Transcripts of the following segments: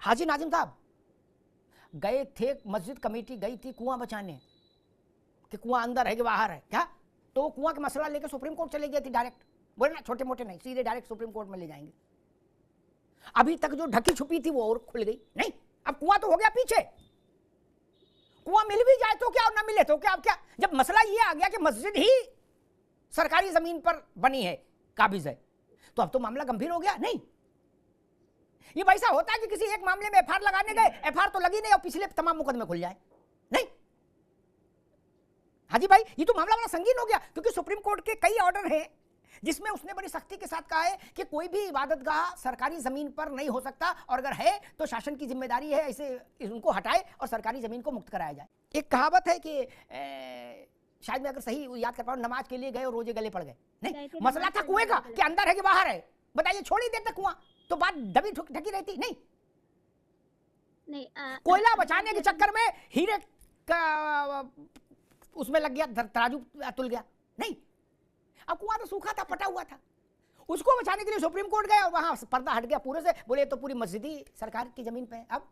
हाजी नाजिम साहब गए थे, मस्जिद कमेटी गई थी कुआं बचाने कि कुआं अंदर है कि बाहर है क्या, तो कुआं का मसला लेकर सुप्रीम कोर्ट चले गए थे डायरेक्ट। बोले ना छोटे मोटे नहीं, सीधे डायरेक्ट सुप्रीम कोर्ट में ले जाएंगे। अभी तक जो ढकी छुपी थी वो और खुल गई नहीं, अब कुआं तो हो गया पीछे। कुआं मिल भी जाए तो क्या और ना मिले तो क्या, अब क्या, जब मसला ये आ गया कि मस्जिद ही सरकारी जमीन पर बनी है, काबिज है, तो अब तो मामला गंभीर हो गया। नहीं, ये वैसा होता है कि किसी एक मामले में एफआईआर लगाने गए, एफआईआर तो लगी नहीं और पिछले तमाम मुकदमे खुल जाए। नहीं हाजी भाई, ये तो मामला बड़ा संगीन हो गया, क्योंकि सुप्रीम कोर्ट के कई ऑर्डर हैं जिसमें उसने बड़ी सख्ती के साथ कहा है कि कोई भी इबादतगाह सरकारी जमीन पर नहीं हो सकता, और अगर है तो शासन की जिम्मेदारी है ऐसे उनको हटाए और सरकारी जमीन को मुक्त कराया जाए। एक कहावत है कि शायद मैं अगर सही याद कर पाऊं, नमाज के लिए गए और रोजे गले पड़ गए। नहीं, मसला था कुएं का कि अंदर है कि बाहर है, बताइए, छोड़ ही देते कुआं तो बात दबी ढकी रहती। नहीं, कोयला बचाने के चक्कर में हीरे का उसमें लग गया, तराजू तुल गया। नहीं, अब कुआं तो सूखा था, पटा हुआ था, उसको बचाने के लिए सुप्रीम कोर्ट गए और वहां पर्दा हट गया पूरे से, बोले तो पूरी मस्जिद ही सरकार की जमीन पे है अब।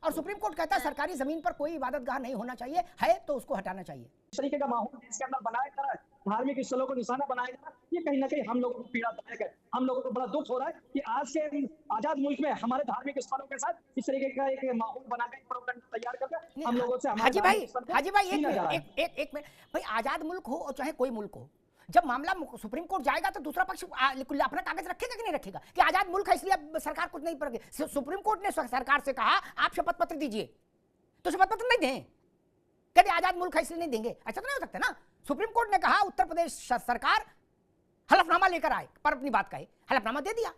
और सुप्रीम कोर्ट कहता है सरकारी जमीन पर कोई इबादतगाह नहीं होना चाहिए, है तो उसको हटाना चाहिए। इस तरीके का माहौल इसके अंदर बनाया जा रहा है, धार्मिक स्थलों को निशाना बनाया जा रहा है, ये कहीं ना कहीं हम लोगों को पीड़ादायक है। हम लोगों को बड़ा दुख हो रहा है कि आज के आजाद मुल्क में हमारे धार्मिक स्थलों के साथ इस तरीके का एक माहौल बनाकर प्रोपेगेंडा तैयार करके हम लोगों से हाजी भाई एक मिनट भाई, आजाद मुल्क हो और चाहे कोई मुल्क हो, जब मामला सुप्रीम कोर्ट जाएगा तो दूसरा पक्ष अपना कागज रखेगा कि नहीं रखेगा कि आजाद मुल्क है इसलिए सरकार कुछ नहीं करेगी। सुप्रीम कोर्ट ने सरकार से कहा आप शपथ पत्र दीजिए, तो शपथ पत्र नहीं दें, कहते आजाद मुल्क है इसलिए नहीं देंगे। अच्छा तो नहीं हो सकता ना। सुप्रीम कोर्ट ने कहा उत्तर प्रदेश सरकार हलफनामा लेकर आए, पर अपनी बात कहे, हलफनामा दे दिया,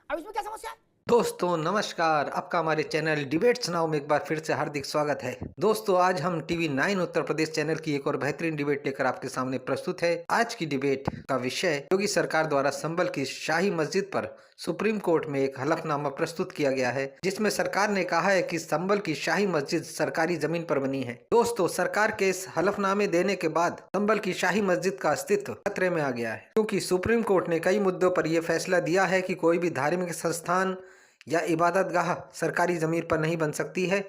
अब इसमें क्या समस्या है। दोस्तों नमस्कार, आपका हमारे चैनल डिबेट्स नाउ में एक बार फिर से हार्दिक स्वागत है। दोस्तों आज हम टीवी 9 उत्तर प्रदेश चैनल की एक और बेहतरीन डिबेट लेकर आपके सामने प्रस्तुत है। आज की डिबेट का विषय योगी सरकार द्वारा संभल की शाही मस्जिद पर सुप्रीम कोर्ट में एक हलफनामा प्रस्तुत किया गया है, जिसमें सरकार ने कहा है कि संभल की शाही मस्जिद सरकारी जमीन पर बनी है। दोस्तों सरकार के इस हलफनामे देने के बाद संभल की शाही मस्जिद का अस्तित्व खतरे में आ गया है, क्योंकि सुप्रीम कोर्ट ने कई मुद्दों पर यह फैसला दिया है कि कोई भी धार्मिक संस्थान या इबादतगाह सरकारी जमीन पर नहीं बन सकती है।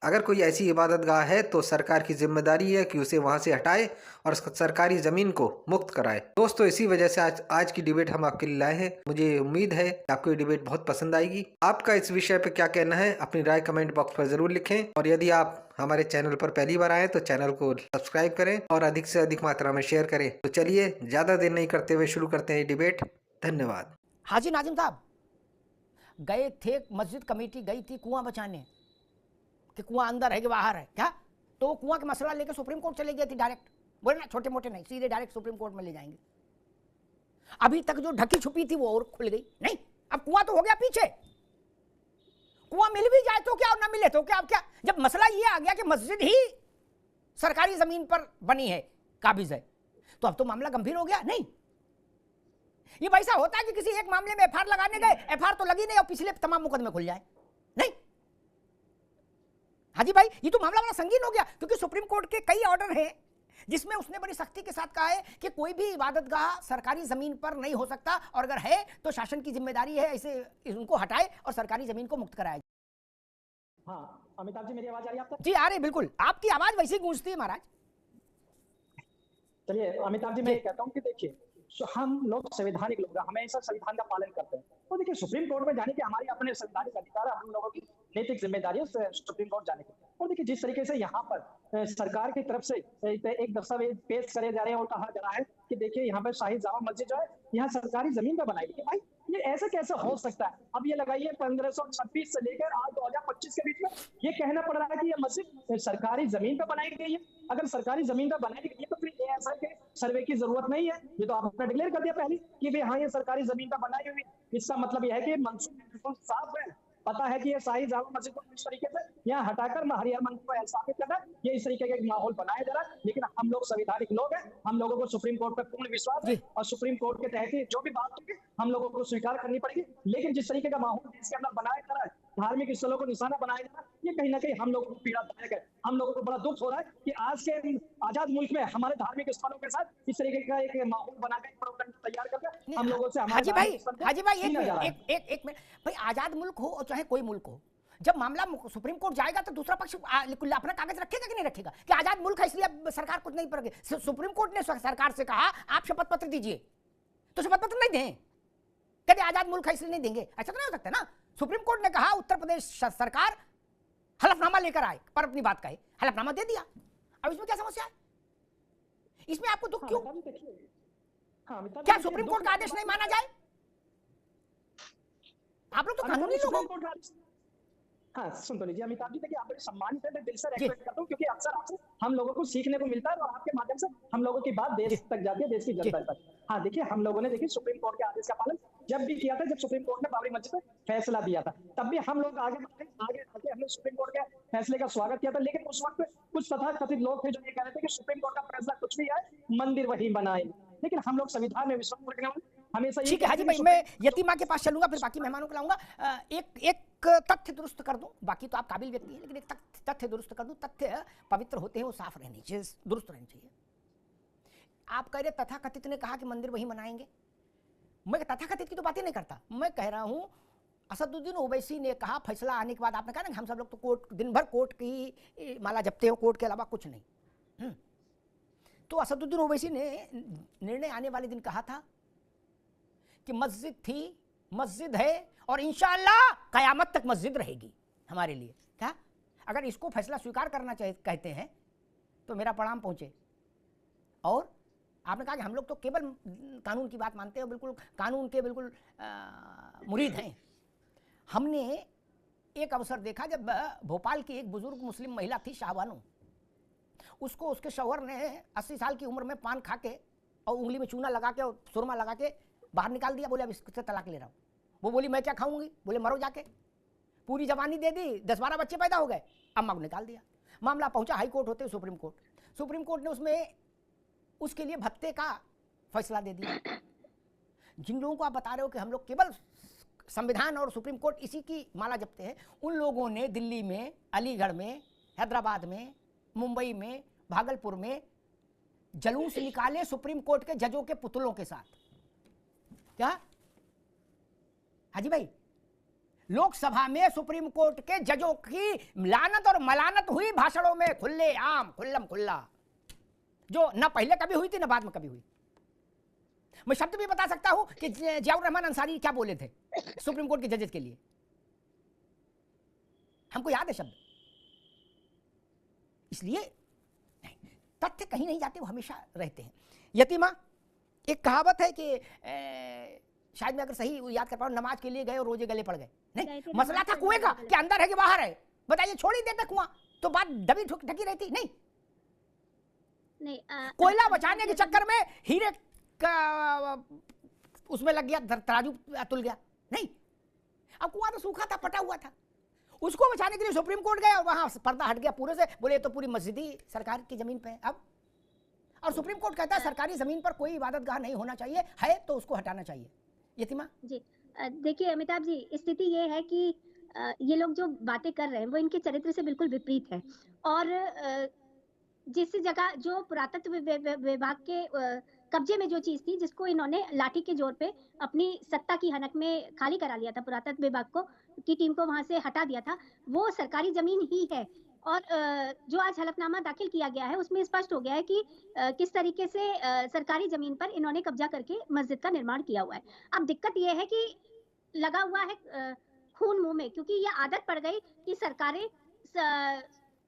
अगर कोई ऐसी इबादतगाह है तो सरकार की जिम्मेदारी है कि उसे वहां से हटाए और सरकारी जमीन को मुक्त कराए। दोस्तों इसी वजह से आज की डिबेट हम आपके लिए लाए हैं। मुझे उम्मीद है कि आपको ये डिबेट बहुत पसंद आएगी। आपका इस विषय पर क्या कहना है, अपनी राय कमेंट बॉक्स पर जरूर लिखें, और यदि आप हमारे चैनल पर पहली बार आए तो चैनल को सब्सक्राइब करें और अधिक से अधिक मात्रा में शेयर करें। तो चलिए ज्यादा देर नहीं करते हुए शुरू करते हैं ये डिबेट। धन्यवाद। हाजी नाजिम साहब गए थे, मस्जिद कमेटी गई थी कुआं बचाने कि कुआं अंदर है कि बाहर है क्या, तो कुआं का मसला लेकर सुप्रीम कोर्ट चले गए थे डायरेक्ट। बोले ना छोटे मोटे नहीं, सीधे डायरेक्ट सुप्रीम कोर्ट में ले जाएंगे। अभी तक जो ढकी छुपी थी वो और खुल गई। नहीं, अब कुआं तो हो गया पीछे। कुआं मिल भी जाए तो क्या और ना मिले तो क्या, अब क्या, जब मसला ये आ गया कि मस्जिद ही सरकारी जमीन पर बनी है, काबिज है, तो अब तो मामला गंभीर हो गया। नहीं, ये वैसा होता है कि किसी एक मामले में एफआईआर लगाने गए, एफआईआर तो लगी नहीं और पिछले तमाम मुकदमे खुल जाए। नहीं हाजी भाई, ये तो मामला बड़ा संगीन हो गया, क्योंकि सुप्रीम कोर्ट के कई ऑर्डर हैं जिसमें उसने बड़ी सख्ती के साथ कहा है कि कोई भी इबादतगाह सरकारी जमीन पर नहीं हो सकता, और अगर है तो शासन की जिम्मेदारी है ऐसे उनको हटाए और सरकारी जमीन को मुक्त कराया जाए। हाँ अमिताभ जी, मेरी आवाज आ रही है आप तक? जी आ रही, बिल्कुल आपकी आवाज वैसी गूंजती है महाराज। चलिए अमिताभ जी, मैं ये कहता हूँ कि देखिए हम लोग संवैधानिक लोग हैं, हमेशा संविधान का पालन करते हैं। तो देखिए सुप्रीम कोर्ट में जाने के हमारे अपने संवैधानिक अधिकार है, हम लोगों की नैतिक जिम्मेदारी है सुप्रीम कोर्ट जाने की। और देखिए जिस तरीके से यहाँ पर सरकार की तरफ से एक दस्तावेज पेश करे जा रहे हैं और कहा जा रहा है कि देखिए यहाँ पर शाही जामा मस्जिद जो है यहाँ सरकारी जमीन पर बनाई गई है। भाई ये ऐसे कैसे हो सकता है? अब ये लगाइए 1526 से लेकर आज 2025 के बीच में ये कहना पड़ रहा है कि ये मस्जिद सरकारी जमीन पर बनाई गई है। अगर सरकारी जमीन पर बनाई गई है तो फिर ये ऐसा के सर्वे की जरूरत नहीं है, ये तो आपने डिक्लेयर कर दिया पहले कि भाई हाँ ये सरकारी जमीन पर बनाई हुई। इसका मतलब यह है कि मंसूब बिल्कुल साफ है, पता है कि ये शाही जामा मस्जिद को इस तरीके से यहाँ हटाकर हरियर मंच को स्थापित करना है, ये इस तरीके का माहौल बनाया जा रहा है। लेकिन हम लोग संवैधानिक लोग हैं, हम लोगों को सुप्रीम कोर्ट पर पूर्ण विश्वास है और सुप्रीम कोर्ट के तहत जो भी बात होगी हम लोगों को स्वीकार करनी पड़ेगी। लेकिन जिस तरीके का माहौल इसके अंदर बनाया जा रहा है, धार्मिक स्थलों को निशाना बनाया जा रहा है, ये कहीं ना कहीं हम लोगों को पीड़ादायक है। हम लोगों को बड़ा दुख हो रहा है कि आज के आजाद मुल्क में हमारे धार्मिक स्थलों के साथ इस तरीके का एक माहौल बनाकर प्रोपेगेंडा तैयार करके हम लोगों से हाजी भाई एक मिनट भाई, आजाद मुल्क हो और चाहे कोई मुल्क हो, जब मामला सुप्रीम कोर्ट जाएगा तो दूसरा पक्ष अपना कागज रखेगा कि नहीं रखेगा कि आजाद मुल्क है इसलिए अब सरकार कुछ नहीं करेगी। सुप्रीम कोर्ट ने सरकार से कहा आप शपथ पत्र दीजिए, तो शपथ पत्र नहीं दें, कहते आजाद मुल्क है इसलिए नहीं देंगे, ऐसा तो नहीं हो सकता ना। सुप्रीम कोर्ट ने कहा उत्तर प्रदेश सरकार हलफनामा लेकर आए पर अपनी बात कहे, हलफनामा दे दिया। अब इसमें क्या समस्या है? इसमें आपको दुख क्यों? क्या सुप्रीम कोर्ट का आदेश नहीं माना जाए? आप लोग तो कानूनी लोग हो। हाँ, सुन तो लीजिए अमिताभ जी, देखिए आप बड़े सम्मानित हैं, मैं दिल से रेस्पेक्ट करता हूँ, क्योंकि अक्सर आपसे हम लोगों को सीखने को मिलता है और आपके माध्यम से हम लोगों की बात देश तक जाती है, देश की जनता तक। हाँ देखिए, हम लोगों ने देखिए सुप्रीम कोर्ट के आदेश का पालन जब भी किया था, जब सुप्रीम कोर्ट ने बाबरी मस्जिद पे फैसला दिया था, तब भी हम लोग आगे आगे हमने सुप्रीम कोर्ट के फैसले का स्वागत किया था। लेकिन उस वक्त कुछ तथाकथित लोग थे जो ये कह रहे थे कि सुप्रीम कोर्ट का फैसला कुछ भी है, मंदिर वही बनाए। लेकिन हम लोग संविधान में विश्वास रखने वाले हमेशा। ठीक है हाजी भाई, मैं यतीमा के पास चलूंगा, फिर बाकी मेहमानों को लाऊंगा। एक तथ्य दुरुस्त कर दूं, बाकी तो आप काबिल व्यक्ति हैं, लेकिन एक तथ्य दुरुस्त कर दूं। तथ्य पवित्र होते हैं, वो साफ रहने चाहिए, दुरुस्त रहने चाहिए। आप कह रहे तथाकथित ने कहा कि मंदिर वही बनाएंगे, मैं तथाकथित की तो बात ही नहीं करता। मैं कह रहा हूं असदुद्दीन ओवैसी ने कहा फैसला आने के बाद, आपने कहा ना हम सब लोग तो कोर्ट दिन भर कोर्ट की माला जपते हो, कोर्ट के अलावा कुछ नहीं। तो असदुद्दीन ओवैसी ने निर्णय आने वाले दिन कहा था कि मस्जिद थी, मस्जिद है और इंशाअल्लाह कयामत तक मस्जिद रहेगी हमारे लिए। क्या अगर इसको फैसला स्वीकार करना कहते हैं तो मेरा प्रणाम पहुंचे। और आपने कहा कि हम लोग तो केवल कानून की बात मानते हैं, बिल्कुल कानून के बिल्कुल मुरीद हैं। हमने एक अवसर देखा जब भोपाल की एक बुजुर्ग मुस्लिम महिला थी शाहबानो, उसको उसके शौहर ने 80 साल की उम्र में पान खा के और उंगली में चूना लगा के और सुरमा लगा के बाहर निकाल दिया। बोले अब इससे तलाक ले रहा हूँ। वो बोली मैं क्या खाऊंगी, बोले मरो जाके। पूरी जवानी दे दी, 10-12 बच्चे पैदा हो गए, अम्मा को निकाल दिया। मामला पहुंचा हाई कोर्ट होते सुप्रीम कोर्ट। सुप्रीम कोर्ट ने उसमें उसके लिए भत्ते का फैसला दे दिया। जिन लोगों को आप बता रहे हो कि हम लोग केवल संविधान और सुप्रीम कोर्ट इसी की माला जपते हैं, उन लोगों ने दिल्ली में, अलीगढ़ में, हैदराबाद में, मुंबई में, भागलपुर में जलूस निकाले सुप्रीम कोर्ट के जजों के पुतलों के साथ। क्या हाजी भाई, लोकसभा में सुप्रीम कोर्ट के जजों की लानत और मलानत हुई भाषणों में, खुले आम, खुल्लम खुल्ला, जो न पहले कभी हुई थी न बाद में कभी हुई। मैं शब्द भी बता सकता हूं कि जियाउर रहमान अंसारी क्या बोले थे सुप्रीम कोर्ट के जजेस के लिए, हमको याद है शब्द। इसलिए तथ्य कहीं नहीं जाते, वो हमेशा रहते हैं। यतीमा, एक कहावत है कि शायद मैं अगर सही याद कर पाऊं, नमाज के लिए गए और रोजे गले पड़ गए। नहीं, मसला था कुएं का कि अंदर है कि बाहर है। बताइए, छोड़ ही देते कुआं तो बात दबी ढकी रहती। नहीं, कोयला बचाने के चक्कर में हीरे का उसमें लग गया, तराजू तुल गया। नहीं, अब कुआं तो सूखा था, पटा हुआ था, उसको बचाने के लिए सुप्रीम कोर्ट गए और वहां पर्दा हट गया पूरे से। बोले तो पूरी मस्जिद ही सरकार की जमीन पे अब, और सुप्रीम कोर्ट कहता है सरकारी जमीन पर कोई इबादतगाह नहीं होना चाहिए, है तो उसको हटाना चाहिए। यतीमा जी, देखिए अमिताभ जी, स्थिति ये है कि ये लोग जो बातें कर रहे हैं वो इनके चरित्र से बिल्कुल विपरीत है। और जिस जगह जो पुरातत्व विभाग के कब्जे में जो चीज थी, जिसको इन्होंने लाठी के जोर पे अपनी सत्ता की हनक में खाली करा लिया था, पुरातत्व विभाग को की टीम को वहां से हटा दिया था, वो सरकारी जमीन ही है। और जो आज हलफनामा दाखिल किया गया है उसमें स्पष्ट हो गया है कि किस तरीके से सरकारी जमीन पर इन्होंने कब्जा करके मस्जिद का निर्माण किया हुआ है। अब दिक्कत यह है कि लगा हुआ है खून मुंह में, क्योंकि ये आदत पड़ गई कि सरकारें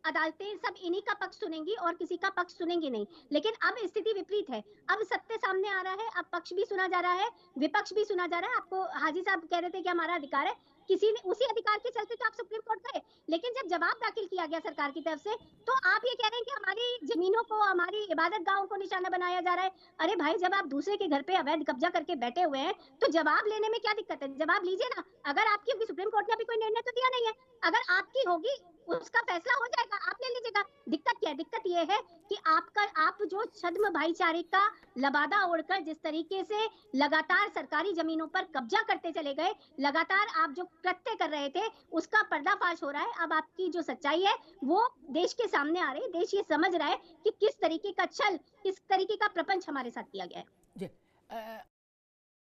अदालतें सब इन्हीं का पक्ष सुनेंगी और किसी का पक्ष सुनेंगी नहीं। लेकिन अब स्थिति विपरीत है, अब सत्य सामने आ रहा है, अब पक्ष भी सुना जा रहा है, विपक्ष भी सुना जा रहा है। आपको हाजी साहब कह रहे थे कि हमारा अधिकार है, किसी ने उसी अधिकार के चलते तो आप सुप्रीम कोर्ट गए। लेकिन जब जवाब दाखिल किया गया सरकार की तरफ से, तो आप ये कह रहे हैं कि हमारी जमीनों को, हमारी इबादत गाहों को निशाना बनाया जा रहा है। अरे भाई, जब आप दूसरे के घर पे अवैध कब्जा करके बैठे हुए हैं तो जवाब लेने में क्या दिक्कत है? जवाब लीजिए ना। अगर आपकी होगी, सुप्रीम कोर्ट ने अभी कोई निर्णय तो दिया नहीं है, अगर आपकी होगी उसका फैसला हो जाएगा, आप ले लीजिएगा। दिक्कत क्या है? दिक्कत ये है कि आप जो छद्म भाईचारे का लबादा ओढ़कर जिस तरीके से लगातार सरकारी जमीनों पर कब्जा करते चले गए, लगातार आप जो कृत्य कर रहे थे उसका पर्दाफाश हो रहा है। अब आपकी जो सच्चाई है वो देश के सामने आ रही है। देश ये समझ रहा है कि किस तरीके का छल, किस तरीके का प्रपंच हमारे साथ किया गया है।